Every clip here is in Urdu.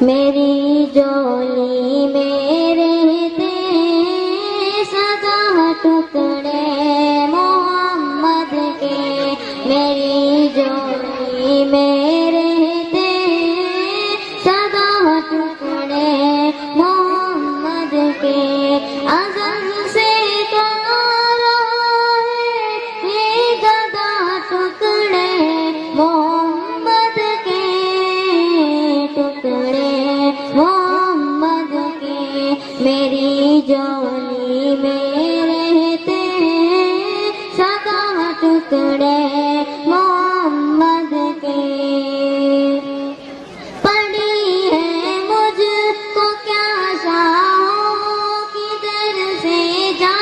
میری جولی میں رہتے سدا ٹکڑے محمد کے، میری جولی میں رہتے سدا ٹکڑے محمد کے، ازل سے کارا ہے یہ گدا ٹکڑے محمد کے، ٹکڑے محمد کے، میری جولی میں رہتے سدا ٹکڑے محمد کے۔ پڑی ہے مجھ کو کیا شاہوں کی در سے جا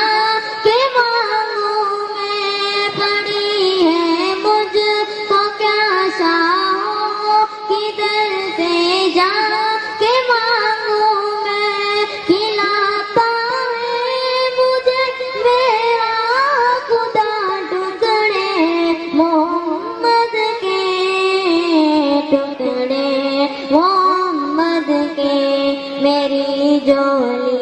کے مانگوں میں، پڑی ہے مجھ کو کیا شاہوں کی در سے جا کے مانگوں میں، کھلاتا ہے مجھے میرا خدا ٹکڑے محمد کے، ٹکڑے محمد کے، میری جولی